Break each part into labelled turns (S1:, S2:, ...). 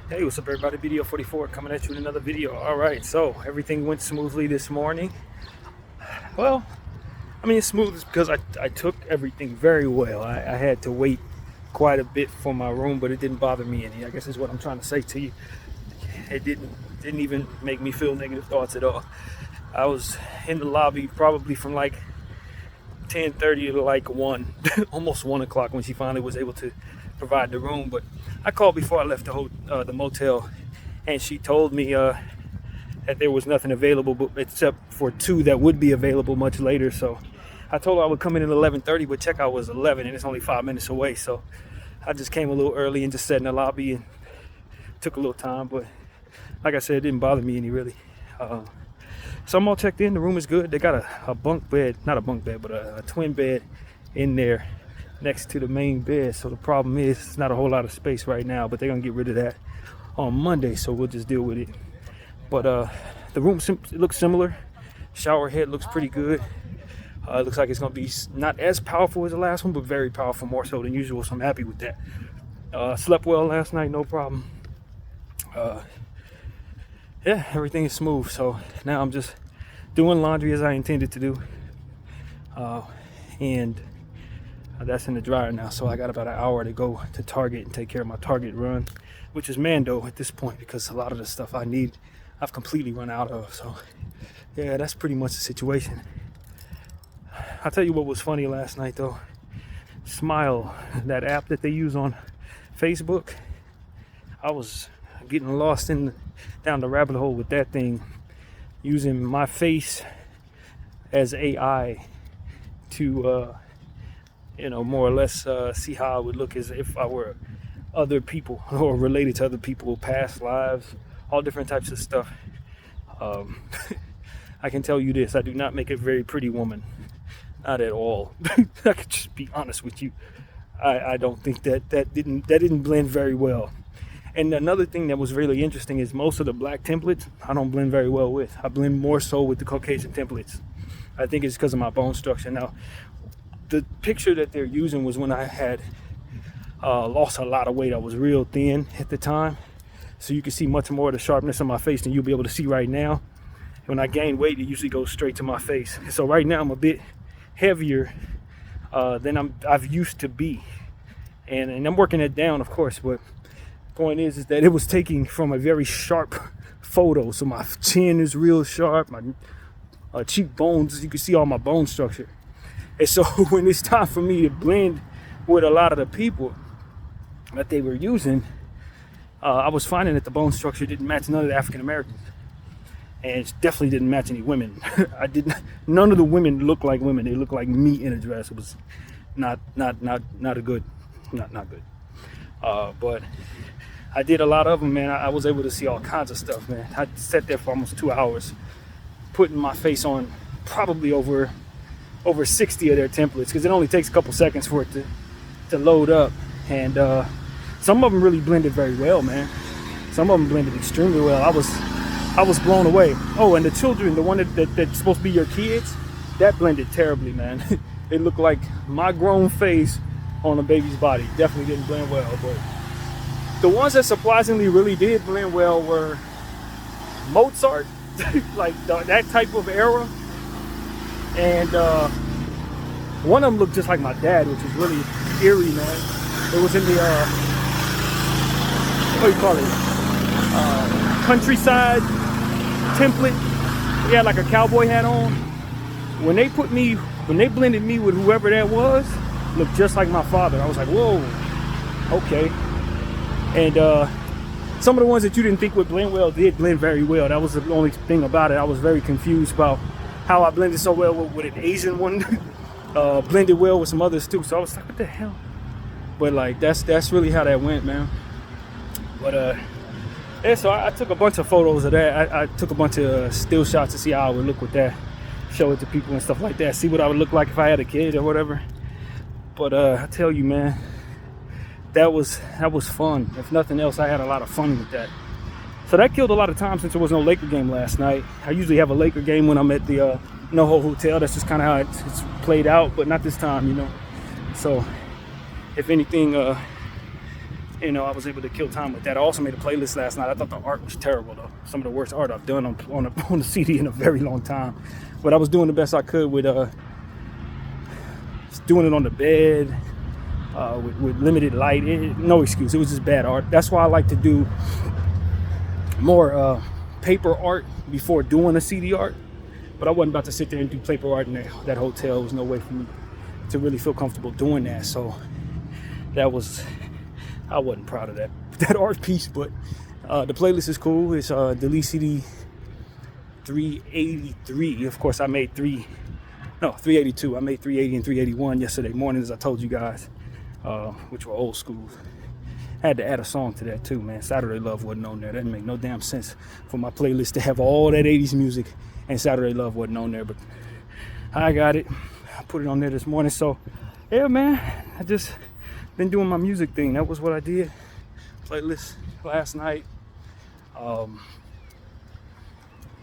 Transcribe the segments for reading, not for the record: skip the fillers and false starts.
S1: Hey, what's up everybody? BDF 44 coming at you with another video. Alright, so everything went smoothly this morning. Well, I mean, it's smooth because I took everything very well. I had to wait quite a bit for my room, but it didn't bother me any. I guess is what I'm trying to say to you. It didn't even make me feel negative thoughts at all. I was in the lobby probably from like 10:30 to like 1, almost 1 o'clock when she finally was able to provide the room. But I called before I left the motel, and she told me that there was nothing available except for 2 that would be available much later. So I told her I would come in at 11:30, but checkout was 11 and it's only 5 minutes away. So I just came a little early and just sat in the lobby and took a little time. But like I said, it didn't bother me any really. So I'm all checked in. The room is good. They got a bunk bed, not a bunk bed, but a twin bed in there next to the main bed. So the problem is it's not a whole lot of space right now, but they're gonna get rid of that on Monday, so we'll just deal with it. But the room looks similar. Shower head looks pretty good. It looks like it's gonna be not as powerful as the last one, but very powerful, more so than usual, so I'm happy with that. Slept well last night, no problem. Yeah, everything is smooth. So now I'm just doing laundry as I intended to do, and that's in the dryer now. So I got about an hour to go to Target and take care of my Target run, which is Mando at this point because a lot of the stuff I need I've completely run out of. So yeah, that's pretty much the situation. I'll tell you what was funny last night though. Smile, that app that they use on Facebook, I was getting lost down the rabbit hole with that thing, using my face as AI to more or less see how I would look as if I were other people or related to other people, past lives, all different types of stuff. I can tell you this, I do not make a very pretty woman, not at all. I could just be honest with you. I don't think that didn't blend very well. And another thing that was really interesting is most of the black templates I don't blend very well with. I blend more so with the Caucasian templates. I think it's because of my bone structure. Now, the picture that they're using was when I had lost a lot of weight. I was real thin at the time, so you can see much more of the sharpness on my face than you'll be able to see right now. When I gain weight, it usually goes straight to my face. So right now I'm a bit heavier than I've used to be, and I'm working it down, of course. But point is that it was taking from a very sharp photo, so my chin is real sharp, my cheekbones, you can see all my bone structure. And so when it's time for me to blend with a lot of the people that they were using, I was finding that the bone structure didn't match none of the African Americans, and it definitely didn't match any women. None of the women looked like women. They looked like me in a dress. It was not good. But I did a lot of them, man. I was able to see all kinds of stuff, man. I sat there for almost 2 hours, putting my face on probably over 60 of their templates, because it only takes a couple seconds for it to load up. And some of them really blended very well, man. Some of them blended extremely well. I was blown away. Oh, and the children, the one that's supposed to be your kids, that blended terribly, man. It looked like my grown face on a baby's body. Definitely didn't blend well. But the ones that surprisingly really did blend well were Mozart, like that type of era. And one of them looked just like my dad, which was really eerie, man. It was in the, what do you call it? Countryside template. He had like a cowboy hat on. When they blended me with whoever that was, looked just like my father. I was like, whoa, okay. And some of the ones that you didn't think would blend well did blend very well. That was the only thing about it. I was very confused about how I blended so well with an Asian one. Blended well with some others too. So I was like, what the hell? But like that's really how that went, man. But yeah, so I took a bunch of photos of that. I took a bunch of still shots to see how I would look with that, show it to people and stuff like that, see what I would look like if I had a kid or whatever. But I tell you, man, that was fun. If nothing else, I had a lot of fun with that. So that killed a lot of time since there was no Laker game last night. I usually have a Laker game when I'm at the NoHo Hotel. That's just kind of how it's played out, but not this time, you know. So if anything, you know, I was able to kill time with that. I also made a playlist last night. I thought the art was terrible, though. Some of the worst art I've done on the CD in a very long time. But I was doing the best I could with doing it on the bed, with limited light. No excuse. It was just bad art. That's why I like to do more paper art before doing a CD art. But I wasn't about to sit there and do paper art in that hotel. There was no way for me to really feel comfortable doing that. So I wasn't proud of that art piece. But the playlist is cool. It's Delete CD 383. Of course, I made 382. I made 380 and 381 yesterday morning, as I told you guys, which were old school. Had to add a song to that too, man. Saturday Love wasn't on there. That didn't make no damn sense for my playlist to have all that 80s music and Saturday Love wasn't on there, but I got it. I put it on there this morning. So yeah, man, I just been doing my music thing. That was what I did. Playlist last night.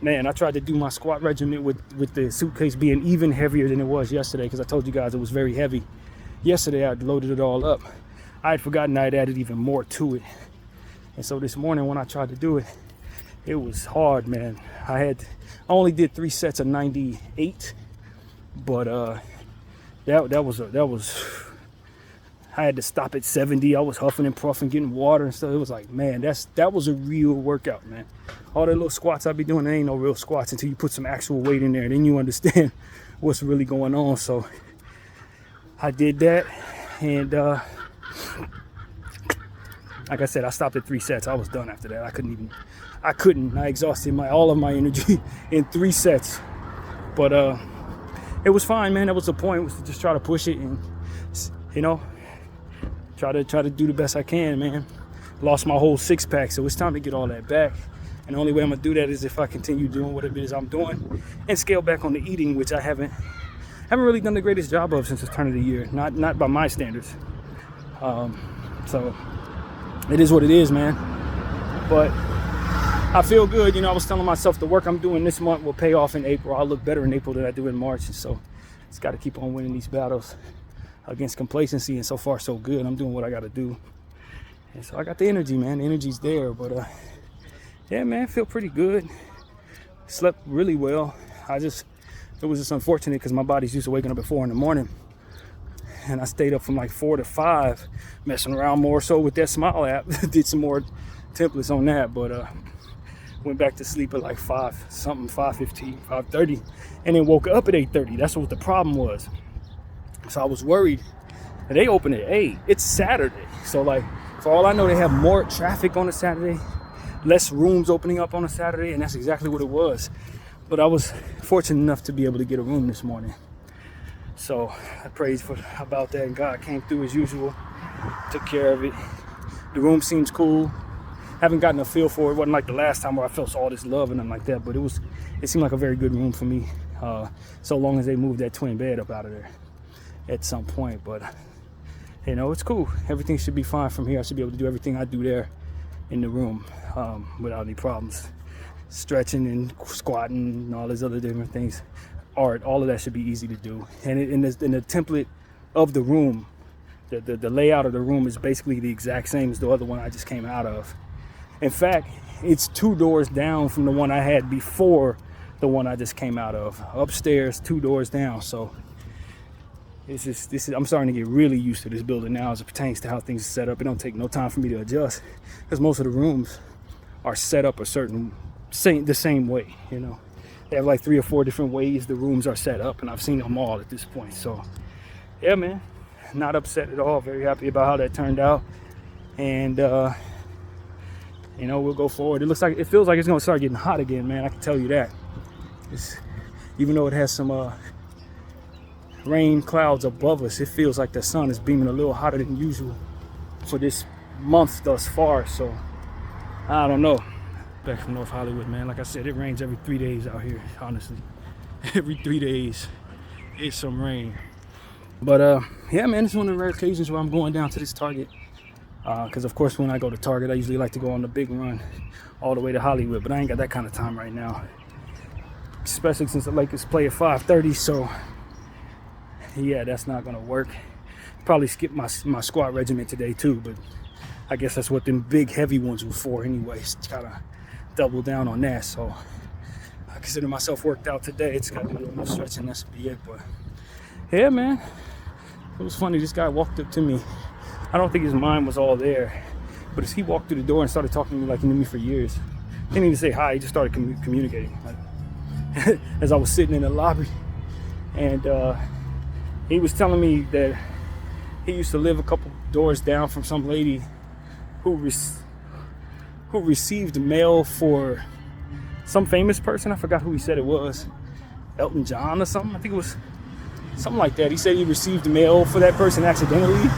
S1: Man, I tried to do my squat regimen with the suitcase being even heavier than it was yesterday, because I told you guys it was very heavy. Yesterday I loaded it all up. I had forgotten I had added even more to it. And so this morning when I tried to do it, it was hard, man. I only did 3 sets of 98, but that was I had to stop at 70. I was huffing and puffing, getting water and stuff. It was like, man, that was a real workout, man. All the little squats I be doing, they ain't no real squats until you put some actual weight in there. Then you understand what's really going on. So I did that, and like I said, I stopped at 3 sets. I was done after that. I exhausted all of my energy in 3 sets. But it was fine, man. That was the point, was to just try to push it and, you know, try to do the best I can, man. Lost my whole 6-pack, so it's time to get all that back. And the only way I'm gonna do that is if I continue doing whatever it is I'm doing and scale back on the eating, which I haven't really done the greatest job of since the turn of the year. Not by my standards. So it is what it is, man. But I feel good. You know, I was telling myself the work I'm doing this month will pay off in April. I'll look better in April than I do in March. And so just got to keep on winning these battles against complacency. And so far, so good. I'm doing what I got to do. And so I got the energy, man. The energy's there. But yeah, man, I feel pretty good. Slept really well. It was just unfortunate because my body's used to waking up at 4 in the morning. And I stayed up from like 4 to 5, messing around more so with that Smile app. Did some more templates on that, but went back to sleep at like 5:15, 5:30, and then woke up at 8:30. That's what the problem was. So I was worried. And they open at 8. It's Saturday. So like, for all I know, they have more traffic on a Saturday, less rooms opening up on a Saturday, and that's exactly what it was. But I was fortunate enough to be able to get a room this morning. So I praise about that, and God came through as usual, took care of it. The room seems cool. Haven't gotten a feel for it. It wasn't like the last time where I felt all this love and nothing like that, but it seemed like a very good room for me, so long as they moved that twin bed up out of there at some point. But you know, it's cool. Everything should be fine from here. I should be able to do everything I do there in the room without any problems. Stretching and squatting and all these other different things, art, all of that should be easy to do. And in the template of the room, the layout of the room is basically the exact same as the other one I just came out of. In fact, it's 2 doors down from the one I had before the one I just came out of. Upstairs, 2 doors down. So I'm starting to get really used to this building now as it pertains to how things are set up. It don't take no time for me to adjust, because most of the rooms are set up the same way, you know. They have like 3 or 4 different ways the rooms are set up, and I've seen them all at this point. So yeah, man, not upset at all. Very happy about how that turned out. And you know, we'll go forward. It feels like it's gonna start getting hot again, man. I can tell you that. Even though it has some rain clouds above us, it feels like the sun is beaming a little hotter than usual for this month thus far. So I don't know. Back from North Hollywood, man. Like I said, it rains every 3 days out here, honestly. Every 3 days it's some rain. But yeah, man, it's one of the rare occasions where I'm going down to this Target, because of course when I go to Target I usually like to go on the big run all the way to Hollywood, but I ain't got that kind of time right now, especially since the Lakers play at 5:30. So yeah, that's not gonna work. Probably skip my squat regimen today too, but I guess that's what them big heavy ones were for anyways. Gotta double down on that. So I consider myself worked out today. It's got to do a little stretching, that's be it. But yeah, man, it was funny. This guy walked up to me. I don't think his mind was all there, but as he walked through the door and started talking to me like he knew me for years, didn't even say hi. He just started communicating like, as I was sitting in the lobby. And he was telling me that he used to live a couple doors down from some lady who received mail for some famous person. I forgot who he said it was. Elton John or something. I think it was something like that. He said he received mail for that person accidentally.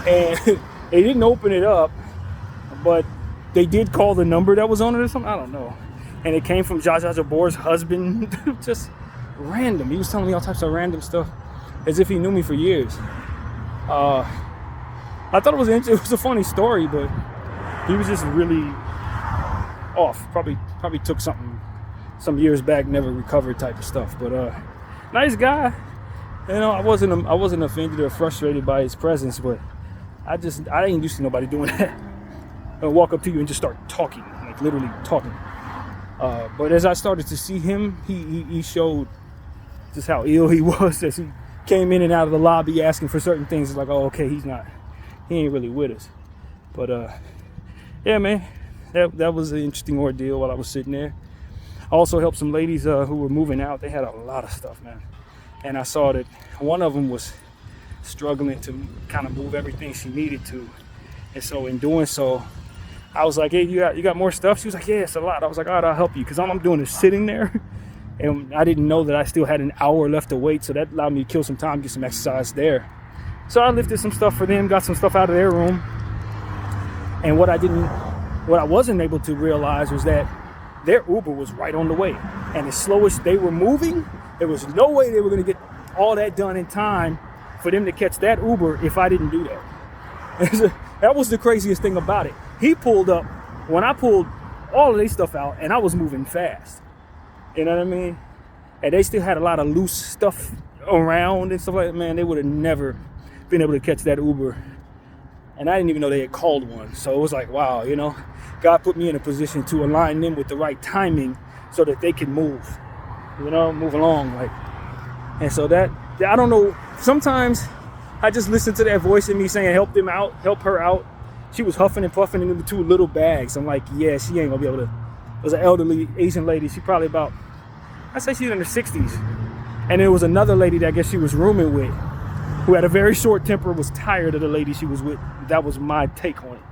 S1: And they didn't open it up, but they did call the number that was on it or something. I don't know. And it came from Zsa Zsa Gabor's husband. Just random. He was telling me all types of random stuff as if he knew me for years. I thought it was a funny story, but he was just really off. Probably took something some years back, never recovered type of stuff. But nice guy. You know, I wasn't offended or frustrated by his presence, but I ain't used to nobody doing that. I'll walk up to you and just start talking, like literally talking. But as I started to see him, he showed just how ill he was as he came in and out of the lobby asking for certain things. It's like, oh, okay, he ain't really with us. But yeah, man, that was an interesting ordeal while I was sitting there. I also helped some ladies who were moving out. They had a lot of stuff, man. And I saw that one of them was struggling to kind of move everything she needed to. And so in doing so, I was like, hey, you got more stuff? She was like, yeah, it's a lot. I was like, all right, I'll help you. Because all I'm doing is sitting there. And I didn't know that I still had an hour left to wait. So that allowed me to kill some time, get some exercise there. So I lifted some stuff for them, got some stuff out of their room. And what I wasn't able to realize was that their Uber was right on the way. And as slow as they were moving, there was no way they were going to get all that done in time for them to catch that Uber if I didn't do that. That was the craziest thing about it. He pulled up when I pulled all of their stuff out, and I was moving fast. You know what I mean? And they still had a lot of loose stuff around and stuff like that. Man, they would have never been able to catch that Uber. And I didn't even know they had called one. So it was like, wow, you know, God put me in a position to align them with the right timing so that they can move, you know, move along. Like, and so that, I don't know, sometimes I just listen to that voice in me saying, help them out, help her out. She was huffing and puffing in the two little bags. I'm like, yeah, she ain't gonna be able to. It was an elderly Asian lady. She probably about, I'd say she's in her 60s. And there was another lady that I guess she was rooming with who had a very short temper, was tired of the lady she was with. That was my take on it.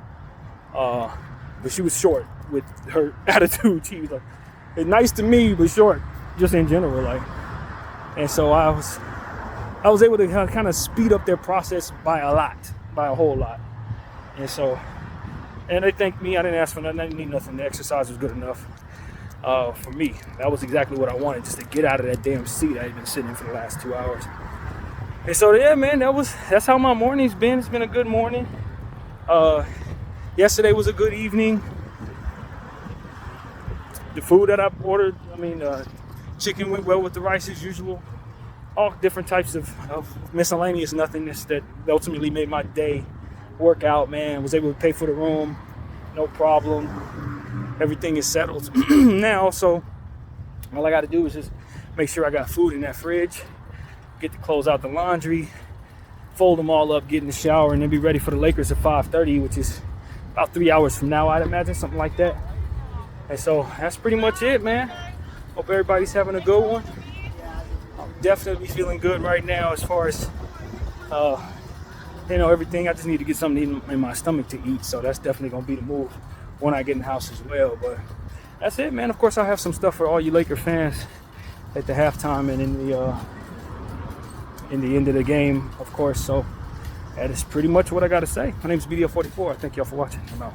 S1: But she was short with her attitude. She was like, it's nice to me, but short, just in general, like. And so I was able to kind of speed up their process by a whole lot. And so, and they thanked me. I didn't ask for nothing. I didn't need nothing. The exercise was good enough for me. That was exactly what I wanted, just to get out of that damn seat I had been sitting in for the last 2 hours. And so, yeah, man, that's how my morning's been. It's been a good morning. Yesterday was a good evening. The food that I ordered, chicken went well with the rice as usual. All different types of miscellaneous nothingness that ultimately made my day work out, man. Was able to pay for the room, no problem. Everything is settled now, so all I got to do is just make sure I got food in that fridge, get the clothes out the laundry, fold them all up, get in the shower, and then be ready for the Lakers at 5:30, which is about 3 hours from now, I'd imagine, something like that. And so that's pretty much it, man. Hope everybody's having a good one. I'm definitely feeling good right now as far as everything. I just need to get something in my stomach to eat, so that's definitely gonna be the move when I get in the house as well. But that's it, man. Of course, I'll have some stuff for all you Laker fans at the halftime and in the end of the game, of course. So that is pretty much what I got to say. My name is BDF 44. Thank y'all for watching. I'm out.